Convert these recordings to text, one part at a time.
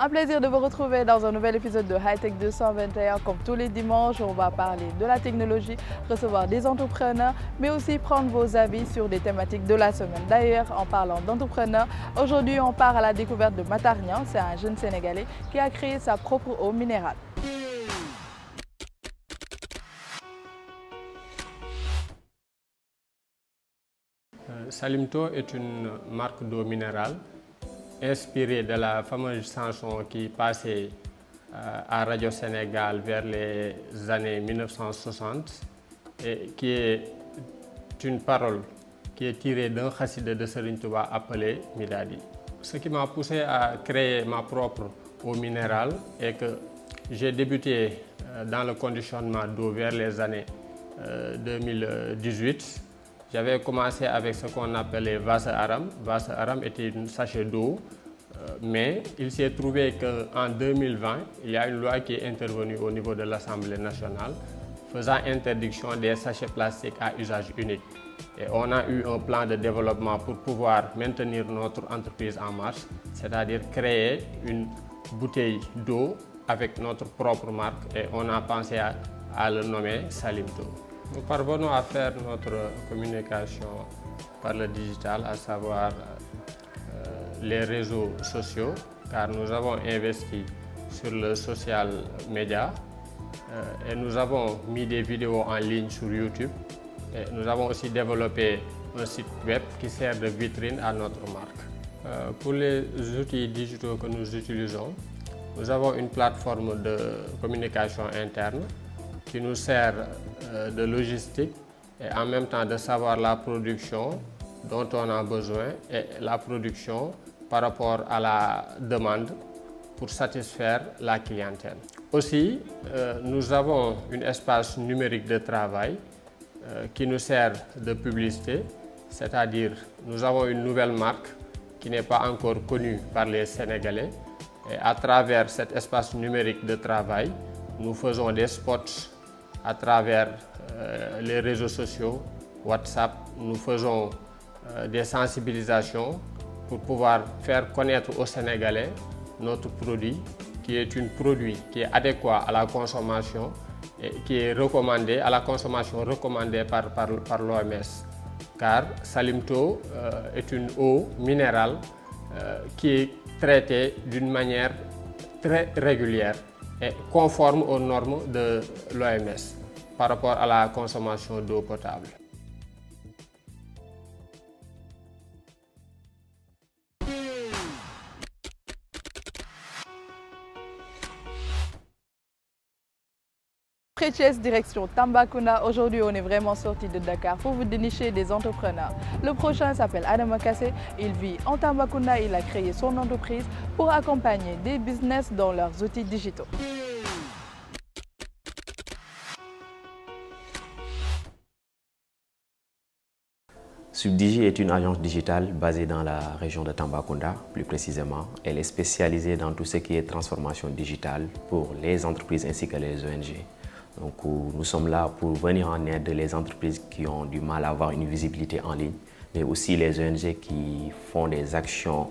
Un plaisir de vous retrouver dans un nouvel épisode de Hightech 221. Comme tous les dimanches, on va parler de la technologie, recevoir des entrepreneurs, mais aussi prendre vos avis sur des thématiques de la semaine. D'ailleurs, en parlant d'entrepreneurs, aujourd'hui on part à la découverte de Matarnian. C'est un jeune Sénégalais qui a créé sa propre eau minérale. Salimto est une marque d'eau minérale inspirée de la fameuse chanson qui passait à Radio Sénégal vers les années 1960 et qui est une parole qui est tirée d'un khassida de Serigne Touba appelé Midadi. Ce qui m'a poussé à créer ma propre eau minérale est que j'ai débuté dans le conditionnement d'eau vers les années 2018. J'avais commencé avec ce qu'on appelait Vase Aram. Vase Aram était un sachet d'eau, mais il s'est trouvé qu'en 2020, il y a une loi qui est intervenue au niveau de l'Assemblée nationale faisant interdiction des sachets plastiques à usage unique. Et on a eu un plan de développement pour pouvoir maintenir notre entreprise en marche, c'est-à-dire créer une bouteille d'eau avec notre propre marque et on a pensé à le nommer Salimto. Nous parvenons à faire notre communication par le digital, à savoir les réseaux sociaux, car nous avons investi sur le social média et nous avons mis des vidéos en ligne sur YouTube. Et nous avons aussi développé un site web qui sert de vitrine à notre marque. Pour les outils digitaux que nous utilisons, nous avons une plateforme de communication interne qui nous sert de logistique et en même temps de savoir la production dont on a besoin et la production par rapport à la demande pour satisfaire la clientèle. Aussi, nous avons un espace numérique de travail qui nous sert de publicité, c'est-à-dire nous avons une nouvelle marque qui n'est pas encore connue par les Sénégalais et à travers cet espace numérique de travail, nous faisons des spots à travers les réseaux sociaux, WhatsApp, nous faisons des sensibilisations pour pouvoir faire connaître aux Sénégalais notre produit qui est un produit qui est adéquat à la consommation et qui est recommandé à la consommation recommandée par l'OMS. Car Salimto est une eau minérale qui est traitée d'une manière très régulière et conforme aux normes de l'OMS par rapport à la consommation d'eau potable. Thiès, direction Tambacounda. Aujourd'hui, on est vraiment sorti de Dakar pour vous dénicher des entrepreneurs. Le prochain s'appelle Adama Kassé. Il vit en Tambacounda. Il a créé son entreprise pour accompagner des business dans leurs outils digitaux. Subdigi est une agence digitale basée dans la région de Tambacounda, plus précisément. Elle est spécialisée dans tout ce qui est transformation digitale pour les entreprises ainsi que les ONG. Donc, nous sommes là pour venir en aide les entreprises qui ont du mal à avoir une visibilité en ligne, mais aussi les ONG qui font des actions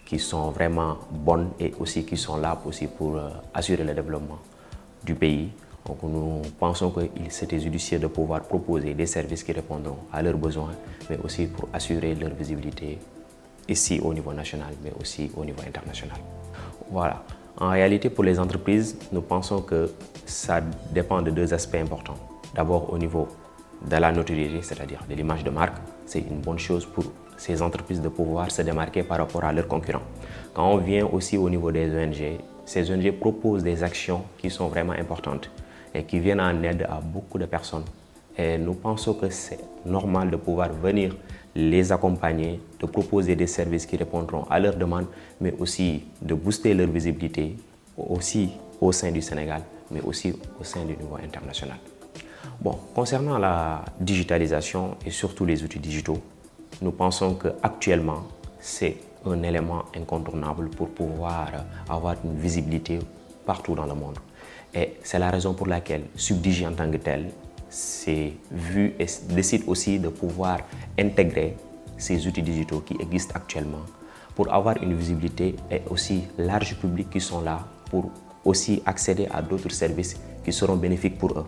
qui sont vraiment bonnes et aussi qui sont là aussi pour assurer le développement du pays. Donc, nous pensons qu'il c'était judicieux de pouvoir proposer des services qui répondront à leurs besoins, mais aussi pour assurer leur visibilité ici au niveau national, mais aussi au niveau international. Voilà. En réalité, pour les entreprises, nous pensons que ça dépend de deux aspects importants. D'abord, au niveau de la notoriété, c'est-à-dire de l'image de marque, c'est une bonne chose pour ces entreprises de pouvoir se démarquer par rapport à leurs concurrents. Quand on vient aussi au niveau des ONG, ces ONG proposent des actions qui sont vraiment importantes et qui viennent en aide à beaucoup de personnes. Et nous pensons que c'est normal de pouvoir venir les accompagner, de proposer des services qui répondront à leurs demandes, mais aussi de booster leur visibilité aussi au sein du Sénégal, mais aussi au sein du niveau international. Bon, concernant la digitalisation et surtout les outils digitaux, nous pensons qu'actuellement, c'est un élément incontournable pour pouvoir avoir une visibilité partout dans le monde. Et c'est la raison pour laquelle Subdigi en tant que tel s'est vu et décide aussi de pouvoir intégrer ces outils digitaux qui existent actuellement pour avoir une visibilité et aussi large public qui sont là pour aussi accéder à d'autres services qui seront bénéfiques pour eux.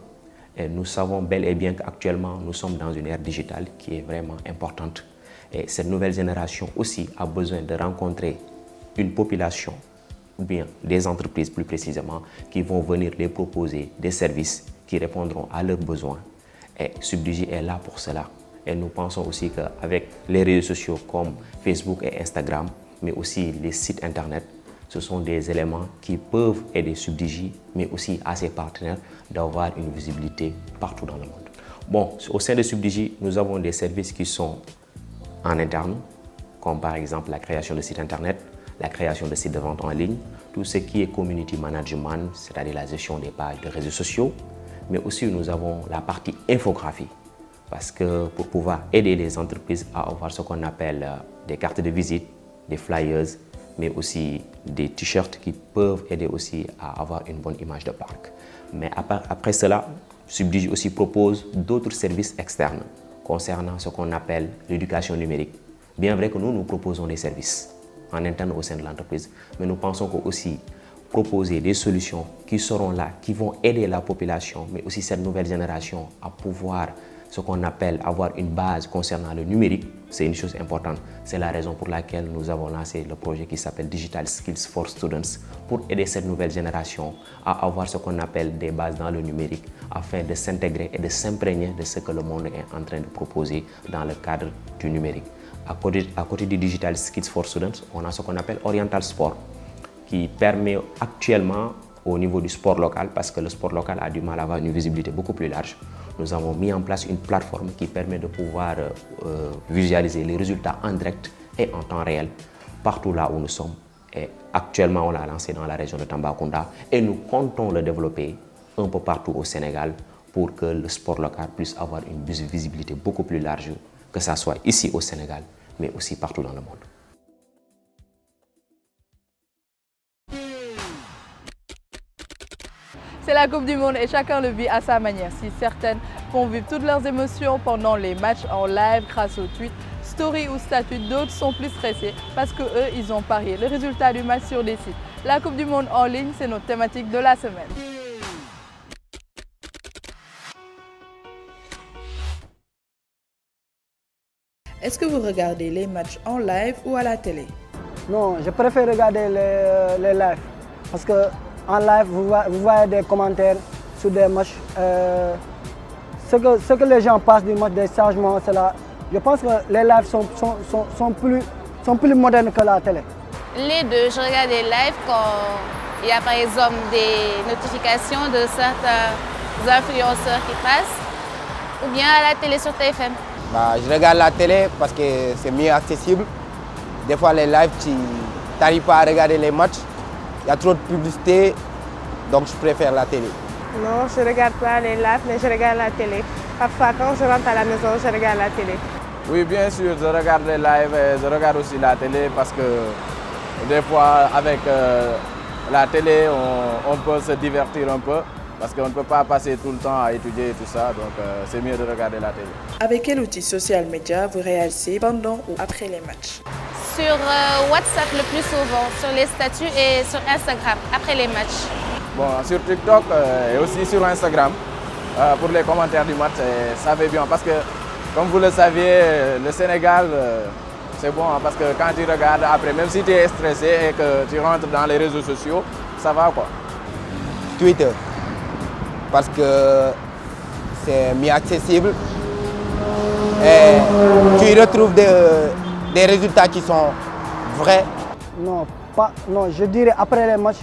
Et nous savons bel et bien qu'actuellement nous sommes dans une ère digitale qui est vraiment importante. Et cette nouvelle génération aussi a besoin de rencontrer une population, ou bien des entreprises plus précisément, qui vont venir les proposer des services qui répondront à leurs besoins. Et Subdigi est là pour cela. Et nous pensons aussi qu'avec les réseaux sociaux comme Facebook et Instagram, mais aussi les sites internet, ce sont des éléments qui peuvent aider Subdigi, mais aussi à ses partenaires d'avoir une visibilité partout dans le monde. Bon, au sein de Subdigi, nous avons des services qui sont en interne, comme par exemple la création de sites internet, la création de sites de vente en ligne, tout ce qui est community management, c'est-à-dire la gestion des pages de réseaux sociaux, mais aussi nous avons la partie infographie, parce que pour pouvoir aider les entreprises à avoir ce qu'on appelle des cartes de visite, des flyers, mais aussi des t-shirts qui peuvent aider aussi à avoir une bonne image de marque. Mais après cela, Subdigi aussi propose d'autres services externes concernant ce qu'on appelle l'éducation numérique. Bien vrai que nous proposons des services en interne au sein de l'entreprise, mais nous pensons que aussi proposer des solutions qui seront là, qui vont aider la population, mais aussi cette nouvelle génération à pouvoir ce qu'on appelle avoir une base concernant le numérique, c'est une chose importante. C'est la raison pour laquelle nous avons lancé le projet qui s'appelle Digital Skills for Students pour aider cette nouvelle génération à avoir ce qu'on appelle des bases dans le numérique afin de s'intégrer et de s'imprégner de ce que le monde est en train de proposer dans le cadre du numérique. À côté du Digital Skills for Students, on a ce qu'on appelle Oriental Sport qui permet actuellement au niveau du sport local, parce que le sport local a du mal à avoir une visibilité beaucoup plus large. Nous avons mis en place une plateforme qui permet de pouvoir visualiser les résultats en direct et en temps réel partout là où nous sommes. Et actuellement, on l'a lancé dans la région de Tambacounda et nous comptons le développer un peu partout au Sénégal pour que le sport local puisse avoir une visibilité beaucoup plus large, que ce soit ici au Sénégal, mais aussi partout dans le monde. C'est la Coupe du Monde et chacun le vit à sa manière. Si certaines font vivre toutes leurs émotions pendant les matchs en live grâce aux tweets, stories ou statuts, d'autres sont plus stressés parce que eux, ils ont parié le résultat du match sur des sites. La Coupe du Monde en ligne, c'est notre thématique de la semaine. Est-ce que vous regardez les matchs en live ou à la télé? Non, je préfère regarder les lives parce que en live, vous voyez des commentaires sur des matchs. Ce que les gens passent du match, des changements, c'est là. Je pense que les lives sont plus modernes que la télé. Les deux, je regarde des lives quand il y a par exemple des notifications de certains influenceurs qui passent, ou bien à la télé sur TFM. Je regarde la télé parce que c'est mieux accessible. Des fois les lives, tu n'arrives pas à regarder les matchs. Il y a trop de publicité, donc je préfère la télé. Non, je ne regarde pas les lives, mais je regarde la télé. Parfois, quand je rentre à la maison, je regarde la télé. Oui, bien sûr, je regarde les lives et je regarde aussi la télé parce que des fois, avec la télé, on peut se divertir un peu parce qu'on ne peut pas passer tout le temps à étudier et tout ça, donc c'est mieux de regarder la télé. Avec quel outil social média vous réagissez pendant ou après les matchs? Sur WhatsApp le plus souvent, sur les statuts et sur Instagram, après les matchs. Bon, sur TikTok et aussi sur Instagram, pour les commentaires du match, ça va bien parce que, comme vous le saviez, le Sénégal, c'est bon parce que quand tu regardes après, même si tu es stressé et que tu rentres dans les réseaux sociaux, ça va quoi. Twitter, parce que c'est mieux accessible et tu y retrouves des résultats qui sont vrais. Non, je dirais après les matchs,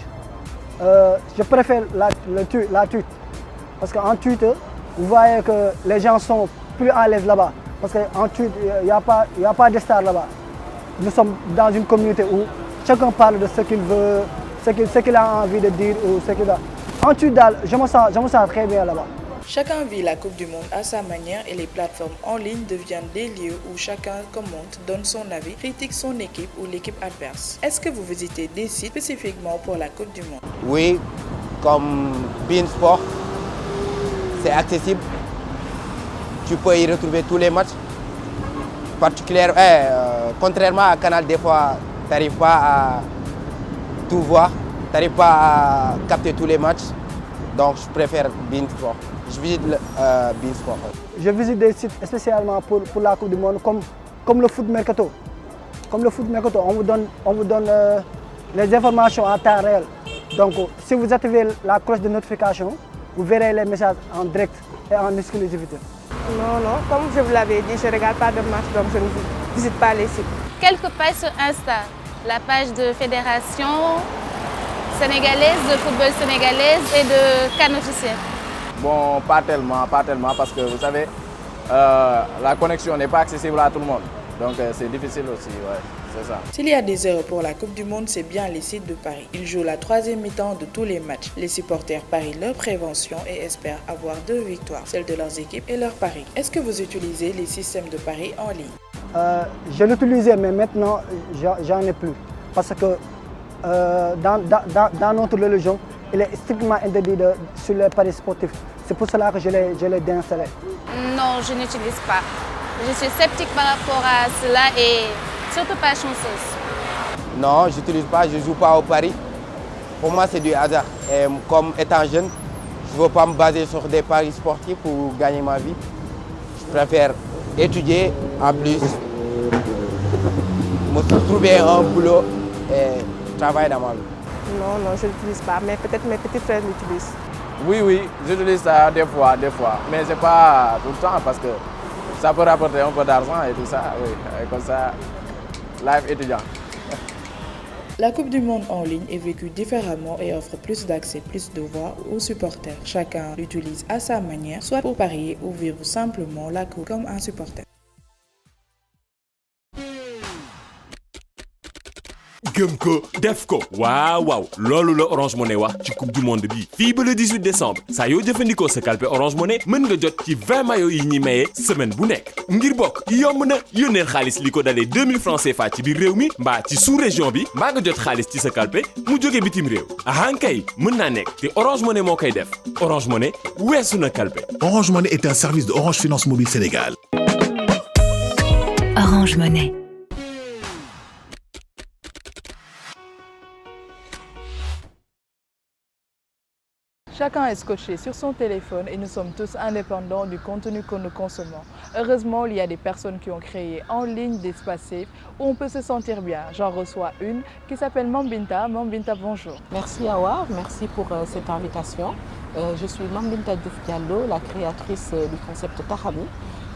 je préfère la tweet. Parce qu'en Twitter, vous voyez que les gens sont plus à l'aise là-bas. Parce qu'en tweet, il n'y a pas de stars là-bas. Nous sommes dans une communauté où chacun parle de ce qu'il veut, ce qu'il a envie de dire ou ce qu'il a. En tweet, je me sens très bien là-bas. Chacun vit la Coupe du Monde à sa manière et les plateformes en ligne deviennent des lieux où chacun commente, donne son avis, critique son équipe ou l'équipe adverse. Est-ce que vous visitez des sites spécifiquement pour la Coupe du Monde? Oui, comme beIN Sport, c'est accessible. Tu peux y retrouver tous les matchs. Contrairement à Canal, des fois, n'arrives pas à tout voir, tu n'arrives pas à capter tous les matchs. Donc je préfère beIN Sport. Je visite beIN Sport. Je visite des sites spécialement pour la Coupe du Monde, comme le foot mercato. Comme le foot mercato, on vous donne les informations en temps réel. Donc si vous activez la cloche de notification, vous verrez les messages en direct et en exclusivité. Non, comme je vous l'avais dit, je ne regarde pas de match, donc je ne visite pas les sites. Quelques pages sur Insta, la page de Fédération sénégalaise, de football sénégalaise et de CAN officiel. Bon, pas tellement, parce que vous savez, la connexion n'est pas accessible à tout le monde. Donc c'est difficile aussi, ouais, c'est ça. S'il y a des heures pour la Coupe du Monde, c'est bien les sites de Paris. Ils jouent la 3e mi-temps de tous les matchs. Les supporters parient leur prévention et espèrent avoir 2 victoires, celles de leurs équipes et leurs paris. Est-ce que vous utilisez les systèmes de paris en ligne? Je l'utilisais, mais maintenant, j'en ai plus. Parce que dans notre religion, il est strictement interdit sur les paris sportifs. C'est pour cela que je l'ai déinstallé. Non, je n'utilise pas. Je suis sceptique par rapport à cela et surtout pas chanceuse. Non, je n'utilise pas, je ne joue pas au paris. Pour moi, c'est du hasard. Et comme étant jeune, je ne veux pas me baser sur des paris sportifs pour gagner ma vie. Je préfère étudier, en plus, me trouver un boulot et travailler dans ma vie. Non, je n'utilise pas, mais peut-être mes petits frères l'utilisent. Oui, j'utilise ça des fois, mais ce n'est pas tout le temps parce que ça peut rapporter un peu d'argent et tout ça, oui, et comme ça, live étudiant. La Coupe du Monde en ligne est vécue différemment et offre plus d'accès, plus de voix aux supporters. Chacun l'utilise à sa manière, soit pour parier ou vivre simplement la coupe comme un supporter. gëm ko def ko waaw loolu la Orange Money wax ci coupe du monde bi fii ba le 18 décembre saa yoo jëfandikoo sa kalpe Orange Money mën nga jot ci 20 maillots yi ñuy maye semaine bu nekk ngir bokk yomb na yónneel xaalis li ko dalee 2000 francs CFA ci biir réew mi mbaa ci sous région bi mbaa nga jot xaalis ci sa kalpe mu jóge bitim réew ahankay mën naa nekk te Orange Money moo koy def Orange Money weesu na kalpe. Orange Money est un service de Orange Finance Mobile Sénégal. Orange Money. Chacun est scotché sur son téléphone et nous sommes tous indépendants du contenu que nous consommons. Heureusement, il y a des personnes qui ont créé en ligne des espaces safe où on peut se sentir bien. J'en reçois une qui s'appelle Mambinta. Mambinta, bonjour. Merci Awa, merci pour cette invitation. Je suis Mambinta Diouf Diallo, la créatrice du concept Tahami,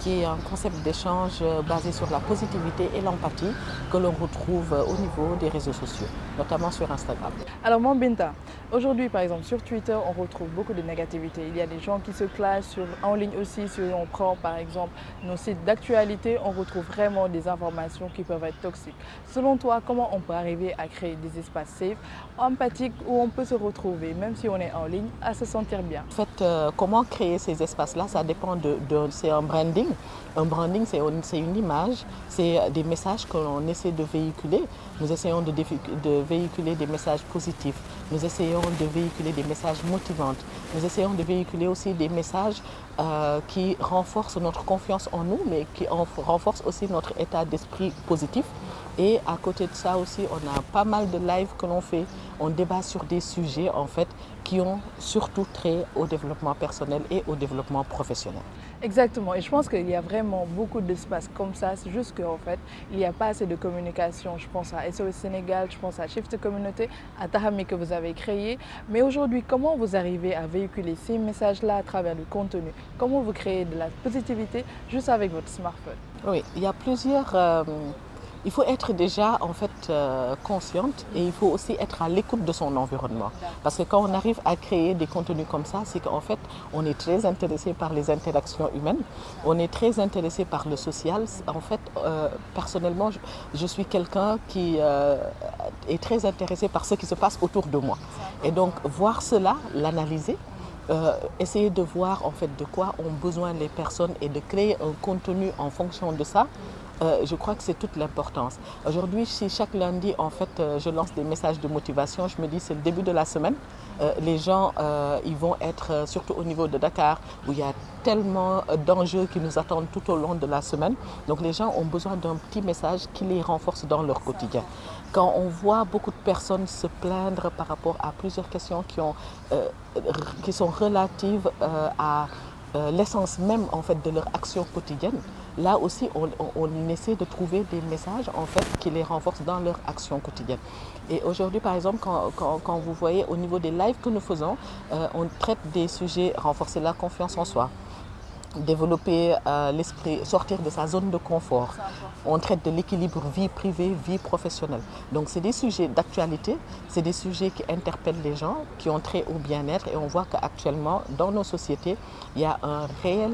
qui est un concept d'échange basé sur la positivité et l'empathie que l'on retrouve au niveau des réseaux sociaux, notamment sur Instagram. Alors Mambinta, aujourd'hui par exemple sur Twitter, on retrouve beaucoup de négativité. Il y a des gens qui se clashent en ligne aussi. Si on prend par exemple nos sites d'actualité, on retrouve vraiment des informations qui peuvent être toxiques. Selon toi, comment on peut arriver à créer des espaces safe, empathiques, où on peut se retrouver, même si on est en ligne, à se sentir bien? En fait, comment créer ces espaces-là, ça dépend c'est un branding. Un branding, c'est une image, c'est des messages que l'on essaie de véhiculer. Nous essayons de véhiculer des messages positifs. Nous essayons de véhiculer des messages motivants. Nous essayons de véhiculer aussi des messages qui renforcent notre confiance en nous, mais qui renforcent aussi notre état d'esprit positif. Et à côté de ça aussi, on a pas mal de lives que l'on fait. On débat sur des sujets en fait qui ont surtout trait au développement personnel et au développement professionnel. Exactement, et je pense qu'il y a vraiment beaucoup d'espaces comme ça, c'est juste qu'en fait, il n'y a pas assez de communication. Je pense à SOS Sénégal, je pense à Shift Communauté, à Tahami que vous avez créé. Mais aujourd'hui, comment vous arrivez à véhiculer ces messages-là à travers le contenu? Comment vous créez de la positivité juste avec votre smartphone? Oui, il y a plusieurs... Il faut être déjà en fait consciente et il faut aussi être à l'écoute de son environnement. Parce que quand on arrive à créer des contenus comme ça, c'est qu'en fait on est très intéressé par les interactions humaines, on est très intéressé par le social. En fait, personnellement, je suis quelqu'un qui est très intéressé par ce qui se passe autour de moi. Et donc voir cela, l'analyser, essayer de voir en fait de quoi ont besoin les personnes et de créer un contenu en fonction de ça. Je crois que c'est toute l'importance. Aujourd'hui, si chaque lundi, en fait, je lance des messages de motivation, je me dis c'est le début de la semaine. Les gens, ils vont être, surtout au niveau de Dakar, où il y a tellement d'enjeux qui nous attendent tout au long de la semaine. Donc les gens ont besoin d'un petit message qui les renforce dans leur quotidien. quand on voit beaucoup de personnes se plaindre par rapport à plusieurs questions qui sont relatives à l'essence même en fait, de leur action quotidienne, là aussi on essaie de trouver des messages en fait, qui les renforcent dans leur action quotidienne. Et aujourd'hui par exemple, quand vous voyez au niveau des lives que nous faisons, on traite des sujets, renforcer la confiance en soi, développer l'esprit, sortir de sa zone de confort. On traite de l'équilibre vie privée, vie professionnelle. Donc c'est des sujets d'actualité, c'est des sujets qui interpellent les gens, qui ont trait au bien-être et on voit qu'actuellement dans nos sociétés, il y a un réel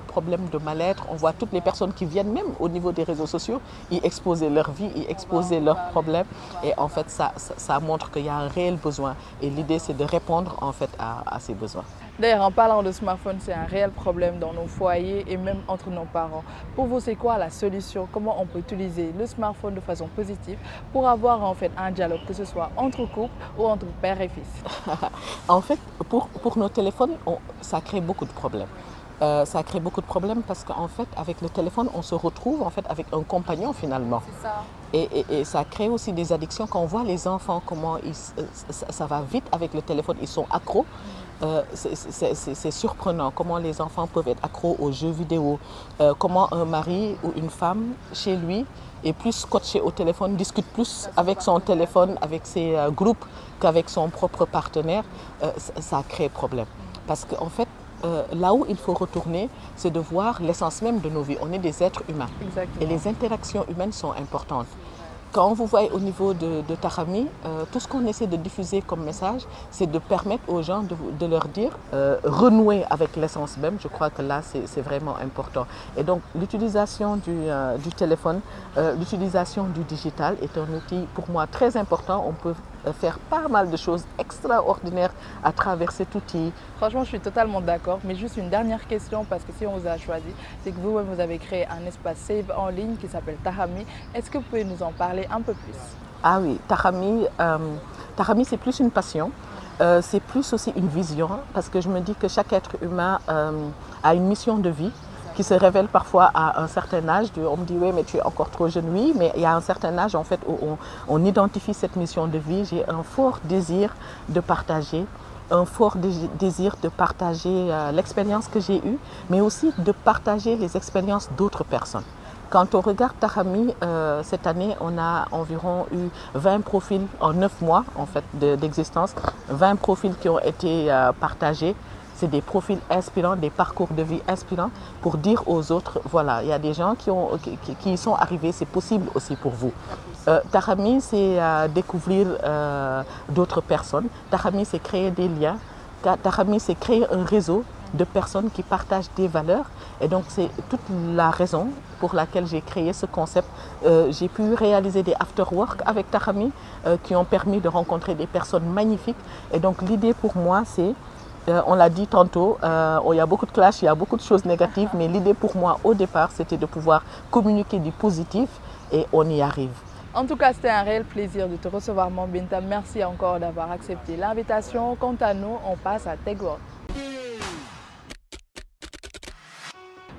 problème de mal-être. On voit toutes les personnes qui viennent même au niveau des réseaux sociaux y exposer leur vie, y exposer leurs problèmes et en fait ça montre qu'il y a un réel besoin et l'idée c'est de répondre en fait à ces besoins. D'ailleurs, en parlant de smartphone, c'est un réel problème dans nos foyers et même entre nos parents. Pour vous, c'est quoi la solution? Comment on peut utiliser le smartphone de façon positive pour avoir en fait un dialogue, que ce soit entre couples ou entre père et fils? En fait, pour nos téléphones, ça crée beaucoup de problèmes. Ça crée beaucoup de problèmes parce qu'en fait, avec le téléphone, on se retrouve en fait avec un compagnon finalement. C'est ça. Et ça crée aussi des addictions. Quand on voit les enfants, comment ça va vite avec le téléphone, ils sont accros. C'est surprenant comment les enfants peuvent être accros aux jeux vidéo, comment un mari ou une femme chez lui est plus scotché au téléphone, discute plus avec son téléphone, avec ses groupes qu'avec son propre partenaire, ça crée problème. Parce qu'en fait, là où il faut retourner, c'est de voir l'essence même de nos vies. On est des êtres humains. Exactement. Et les interactions humaines sont importantes. Quand vous voyez au niveau de Tahami, tout ce qu'on essaie de diffuser comme message, c'est de permettre aux gens de leur dire, renouer avec l'essence même. Je crois que là, c'est vraiment important. Et donc, l'utilisation du téléphone, l'utilisation du digital est un outil pour moi très important. On peut faire pas mal de choses extraordinaires à travers cet outil. Franchement, je suis totalement d'accord. Mais juste une dernière question, parce que si on vous a choisi, c'est que vous-même, vous avez créé un espace Save en ligne qui s'appelle Tahami. Est-ce que vous pouvez nous en parler un peu plus? Ah oui, Tahami, c'est plus une passion. C'est plus aussi une vision, parce que je me dis que chaque être humain a une mission de vie qui se révèle parfois à un certain âge. On me dit, oui, mais tu es encore trop jeune. Oui, mais il y a un certain âge en fait, où on identifie cette mission de vie. J'ai un fort désir de partager, l'expérience que j'ai eue, mais aussi de partager les expériences d'autres personnes. Quand on regarde Tahami, cette année, on a environ eu 20 profils en 9 mois en fait, d'existence, 20 profils qui ont été partagés. C'est des profils inspirants, des parcours de vie inspirants pour dire aux autres, voilà, il y a des gens qui y sont arrivés, c'est possible aussi pour vous. Tahami, c'est découvrir d'autres personnes. Tahami, c'est créer des liens. Tahami, c'est créer un réseau de personnes qui partagent des valeurs. Et donc, c'est toute la raison pour laquelle j'ai créé ce concept. J'ai pu réaliser des after-work avec Tahami qui ont permis de rencontrer des personnes magnifiques. Et donc, l'idée pour moi, c'est on l'a dit tantôt, il y a beaucoup de clash, il y a beaucoup de choses négatives, mais l'idée pour moi au départ, c'était de pouvoir communiquer du positif et on y arrive. En tout cas, c'était un réel plaisir de te recevoir, Mame Binta. Merci encore d'avoir accepté l'invitation. Quant à nous, on passe à Tech World.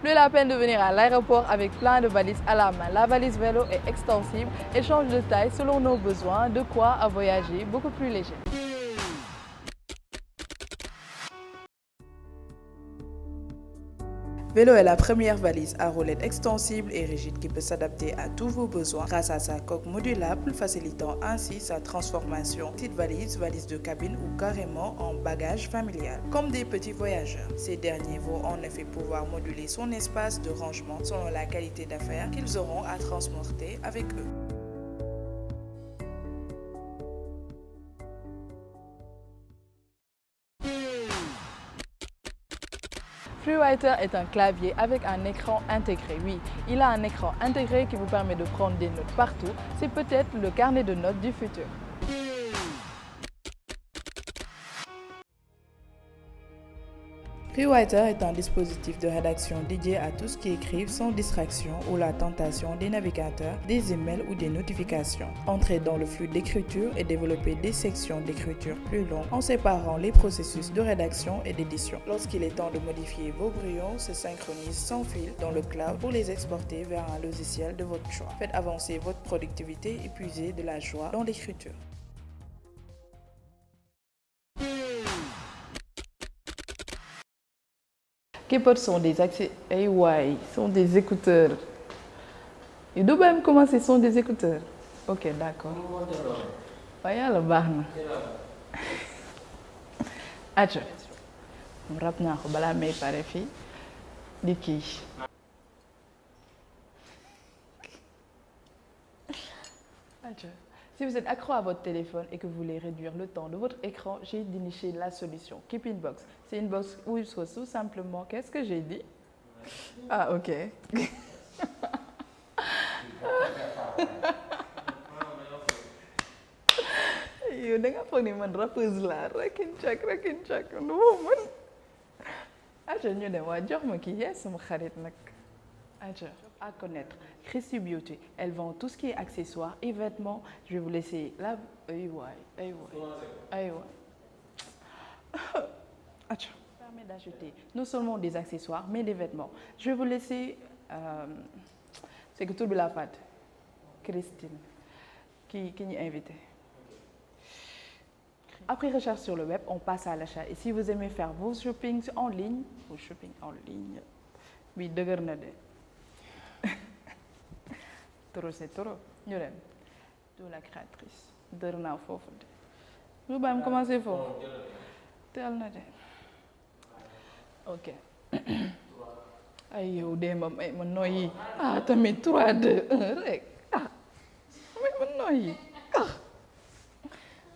Plus la peine de venir à l'aéroport avec plein de valises à la main. La valise vélo est extensible et change de taille selon nos besoins, de quoi à voyager beaucoup plus léger. Vélo est la première valise à roulettes extensible et rigide qui peut s'adapter à tous vos besoins grâce à sa coque modulable, facilitant ainsi sa transformation. Petite valise, valise de cabine ou carrément en bagage familial. Comme des petits voyageurs, ces derniers vont en effet pouvoir moduler son espace de rangement selon la qualité d'affaires qu'ils auront à transporter avec eux. FreeWriter est un clavier avec un écran intégré. Oui, il a un écran intégré qui vous permet de prendre des notes partout. C'est peut-être le carnet de notes du futur. Rewriter est un dispositif de rédaction dédié à tous qui écrivent sans distraction ou la tentation des navigateurs, des emails ou des notifications. Entrez dans le flux d'écriture et développez des sections d'écriture plus longues en séparant les processus de rédaction et d'édition. Lorsqu'il est temps de modifier vos brouillons, se synchronisent sans fil dans le cloud pour les exporter vers un logiciel de votre choix. Faites avancer votre productivité et puisez de la joie dans l'écriture. Keyboards sont des sont des écouteurs. Et d'où même commencer sont des écouteurs. Ok, d'accord. Yàlla baax na. Aca rap naa ko balaa may pare fii di kii. Aca. Si vous êtes accro à votre téléphone et que vous voulez réduire le temps de votre écran, j'ai déniché la solution. Keeping Box. C'est une box où il faut tout simplement... Qu'est-ce que j'ai dit? Ah, ok. Yow da nga foog ni man rappeuse laa rakin cak nu man. Aca ñu dem waa jox ma kii yee sama xarit nag. Aca à connaître. Christy Beauty, elle vend tout ce qui est accessoires et vêtements. Je vais vous laisser là. Permet d'acheter non seulement des accessoires mais des vêtements. Je vais vous laisser. C'est que tout le la fat. Christine qui nous invité. Après recherche sur le web, on passe à l'achat. Et si vous aimez faire vos shopping en ligne, oui, dëgër na de. Trop c'est trop. Ñu dem. De la créatrice. Dër naa foofu de. Lu baam commencé foofu. Teel na de. Ok. Ay yow de ma may ma noyyi. Ah tamit 3 2 1 rek. Ah. May ma noyyi. Ah.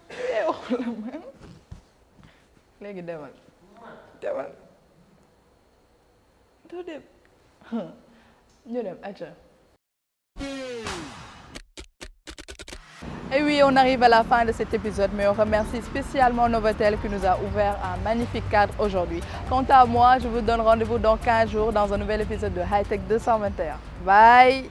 Yow la man. Léegi demal. Doo dem. Ñu dem aca. Et oui, on arrive à la fin de cet épisode, mais on remercie spécialement Novotel qui nous a ouvert un magnifique cadre aujourd'hui. Quant à moi, je vous donne rendez-vous dans 15 jours dans un nouvel épisode de Hightech 221. Bye!